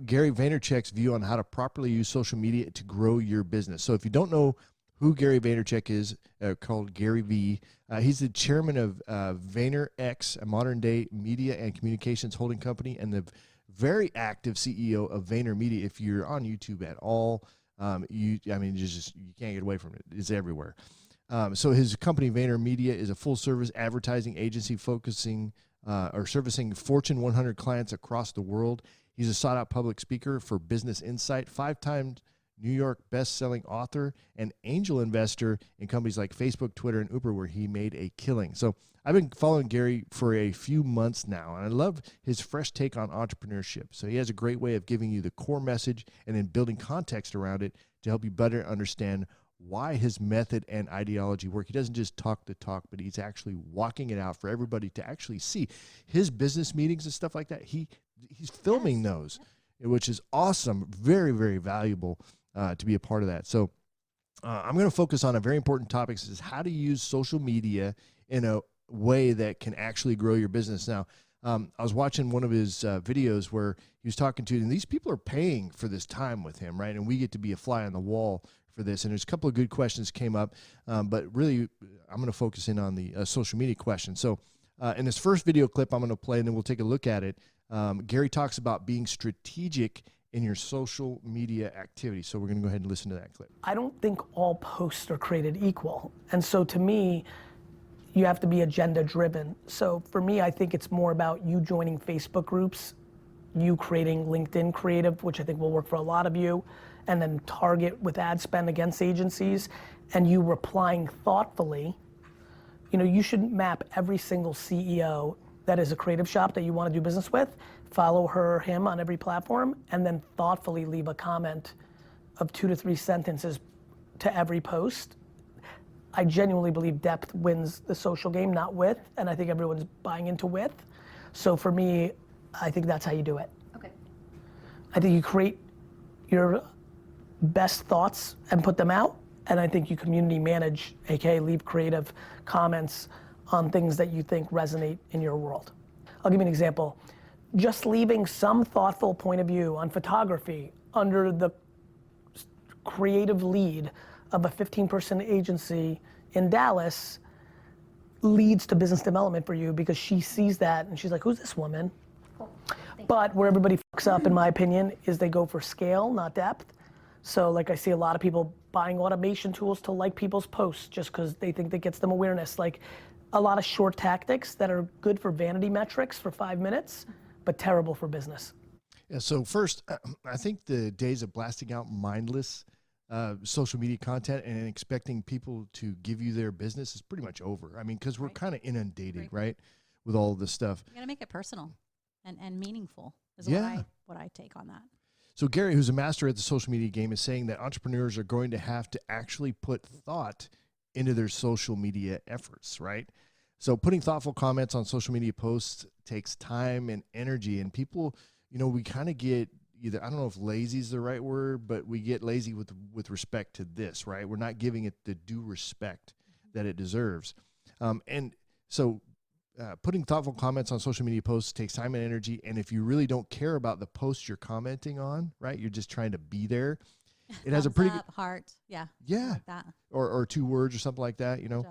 Gary Vaynerchuk's view on how to properly use social media to grow your business. So if you don't know who Gary Vaynerchuk is, called Gary V, he's the chairman of Vaynerx, a modern-day media and communications holding company, and the very active CEO of VaynerMedia. If you're on YouTube at all, you can't get away from it. It's everywhere. So his company, VaynerMedia, is a full-service advertising agency focusing or servicing Fortune 100 clients across the world. He's a sought-out public speaker for Business Insight, 5-time New York best-selling author, and angel investor in companies like Facebook, Twitter, and Uber, where he made a killing. So I've been following Gary for a few months now, and I love his fresh take on entrepreneurship. So he has a great way of giving you the core message and then building context around it to help you better understand why his method and ideology work. He doesn't just talk the talk, but he's actually walking it out for everybody to actually see. His business meetings and stuff like that, he's filming those, which is awesome. Very, very valuable to be a part of that. So I'm going to focus on a very important topic. This is how to use social media in a way that can actually grow your business. Now, I was watching one of his videos where he was talking to, and these people are paying for this time with him, right? And we get to be a fly on the wall for this. And there's a couple of good questions came up, but really I'm going to focus in on the social media question. So in this first video clip I'm going to play, and then we'll take a look at it, Gary talks about being strategic in your social media activity. So we're going to go ahead and listen to that clip. I don't think all posts are created equal. And so to me, you have to be agenda driven. So for me, I think it's more about you joining Facebook groups, you creating LinkedIn creative, which I think will work for a lot of you, and then target with ad spend against agencies, and you replying thoughtfully. You know, you should map every single CEO that is a creative shop that you want to do business with, follow her or him on every platform, and then thoughtfully leave a comment of 2 to 3 sentences to every post. I genuinely believe depth wins the social game, not width, and I think everyone's buying into width. So for me, I think that's how you do it. Okay. I think you create your best thoughts and put them out, and I think you community manage, aka leave creative comments on things that you think resonate in your world. I'll give you an example. Just leaving some thoughtful point of view on photography under the creative lead of a 15-person agency in Dallas leads to business development for you, because she sees that and she's like, who's this woman? Cool. But where everybody fucks up, in my opinion, is they go for scale, not depth. So like I see a lot of people buying automation tools to like people's posts just because they think that gets them awareness. Like a lot of short tactics that are good for vanity metrics for 5 minutes, but terrible for business. Yeah, so first, I think the days of blasting out mindless social media content and expecting people to give you their business is pretty much over. I mean, because we're kind of inundated, right, with all of this stuff. You got to make it personal and meaningful is what I take on that. So Gary, who's a master at the social media game, is saying that entrepreneurs are going to have to actually put thought into their social media efforts, right? So putting thoughtful comments on social media posts takes time and energy, and people, you know, we kind of get either, I don't know if lazy is the right word, but we get lazy with respect to this, right? We're not giving it the due respect that it deserves. And so putting thoughtful comments on social media posts takes time and energy. And if you really don't care about the post you're commenting on, right, you're just trying to be there. It has a pretty good heart. Yeah. Like that. Or 2 words or something like that, you know.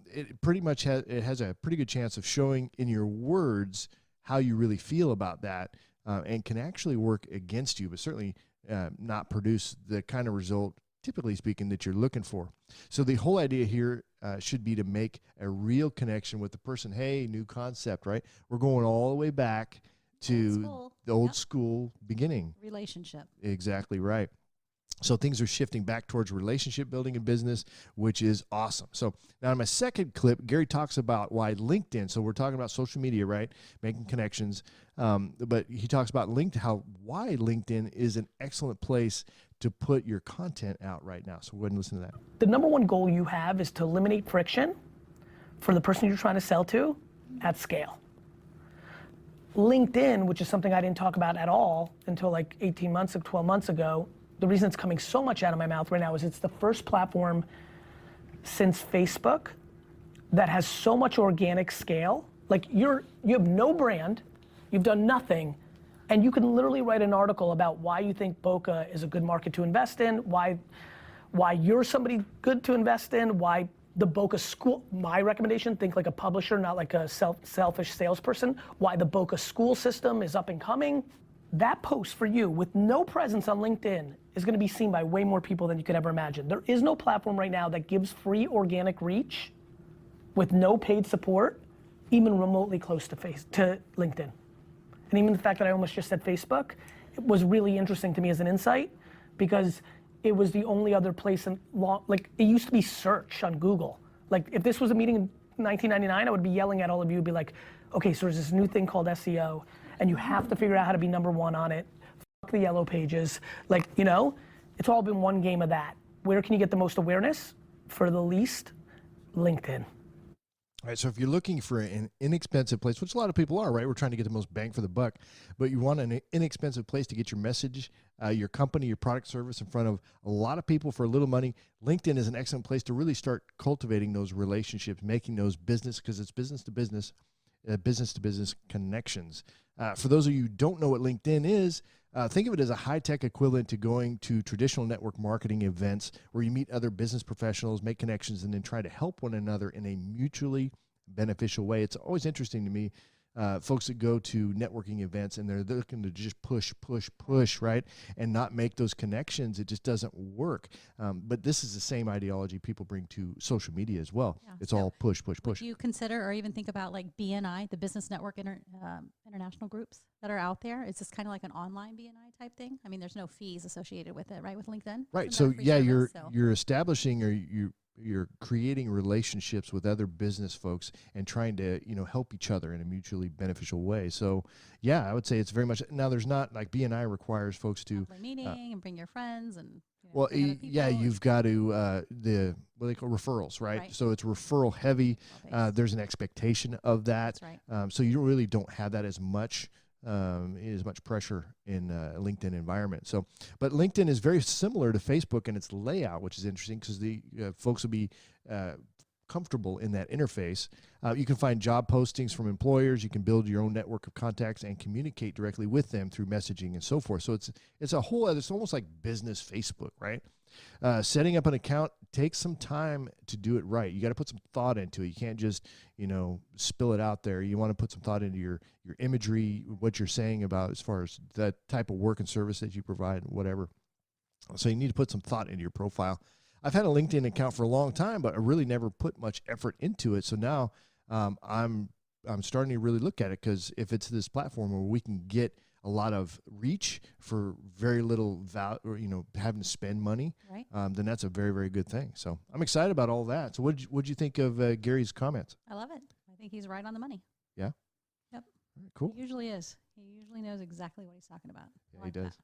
It pretty much has a pretty good chance of showing in your words how you really feel about that, and can actually work against you, but certainly not produce the kind of result, typically speaking, that you're looking for. So the whole idea here should be to make a real connection with the person. Hey, new concept, right? We're going all the way back to the old school beginning. Relationship. Exactly right. So things are shifting back towards relationship building in business, which is awesome. So now in my second clip, Gary talks about why LinkedIn, so we're talking about social media, right? Making connections. But he talks about why LinkedIn is an excellent place to put your content out right now. So go ahead and listen to that. The number one goal you have is to eliminate friction for the person you're trying to sell to at scale. LinkedIn, which is something I didn't talk about at all until like 18 months, 12 months ago, the reason it's coming so much out of my mouth right now is it's the first platform since Facebook that has so much organic scale. Like you have no brand, you've done nothing, And you can literally write an article about why you think Boca is a good market to invest in, why you're somebody good to invest in, why the Boca School, my recommendation, think like a publisher, not like a selfish salesperson, why the Boca school system is up and coming. That post for you with no presence on LinkedIn is gonna be seen by way more people than you could ever imagine. There is no platform right now that gives free organic reach with no paid support, even remotely close to LinkedIn. And even the fact that I almost just said Facebook, it was really interesting to me as an insight because it was the only other place like it used to be search on Google. Like if this was a meeting in 1999, I would be yelling at all of you and be like, okay, so there's this new thing called SEO and you have to figure out how to be #1 on it. Fuck the yellow pages. Like, you know, it's all been one game of that. Where can you get the most awareness? For the least, LinkedIn. All right, so if you're looking for an inexpensive place, which a lot of people are, right? We're trying to get the most bang for the buck, but you want an inexpensive place to get your message, your company, your product, service in front of a lot of people for a little money. LinkedIn is an excellent place to really start cultivating those relationships, making those business, because it's business to business connections. For those of you who don't know what LinkedIn is, think of it as a high-tech equivalent to going to traditional network marketing events where you meet other business professionals, make connections, and then try to help one another in a mutually beneficial way. It's always interesting to me, folks that go to networking events and they're looking to just push, right? And not make those connections. It just doesn't work. But this is the same ideology people bring to social media as well. Yeah. It's all push. Would you consider or even think about like BNI, the Business Network international groups that are out there? Is this kind of like an online BNI type thing? I mean, there's no fees associated with it, right? With LinkedIn? Right. So yeah, you're establishing or you're creating relationships with other business folks and trying to, help each other in a mutually beneficial way. So yeah, I would say it's very much, now there's not like BNI requires folks to meeting and bring your friends and you've got to what they call referrals, right? So it's referral heavy. There's an expectation of that. That's right. So you really don't have that as much pressure in a LinkedIn environment. So, but LinkedIn is very similar to Facebook in its layout, which is interesting because the folks will be comfortable in that interface. You can find job postings from employers. You can build your own network of contacts and communicate directly with them through messaging and so forth. So it's a whole other, it's almost like business Facebook, right? Setting up an account takes some time to do it right. You got to put some thought into it. You can't just, spill it out there. You want to put some thought into your imagery, what you're saying about as far as the type of work and service that you provide, whatever. So you need to put some thought into your profile. I've had a LinkedIn account for a long time, but I really never put much effort into it. So now I'm starting to really look at it because if it's this platform where we can get a lot of reach for very little value, or having to spend money, right. Then that's a very, very good thing. So I'm excited about all that. So what'd you think of Gary's comments? I love it. I think he's right on the money. Yeah. Yep. Right, cool. He usually is. He usually knows exactly what he's talking about. Yeah, he does.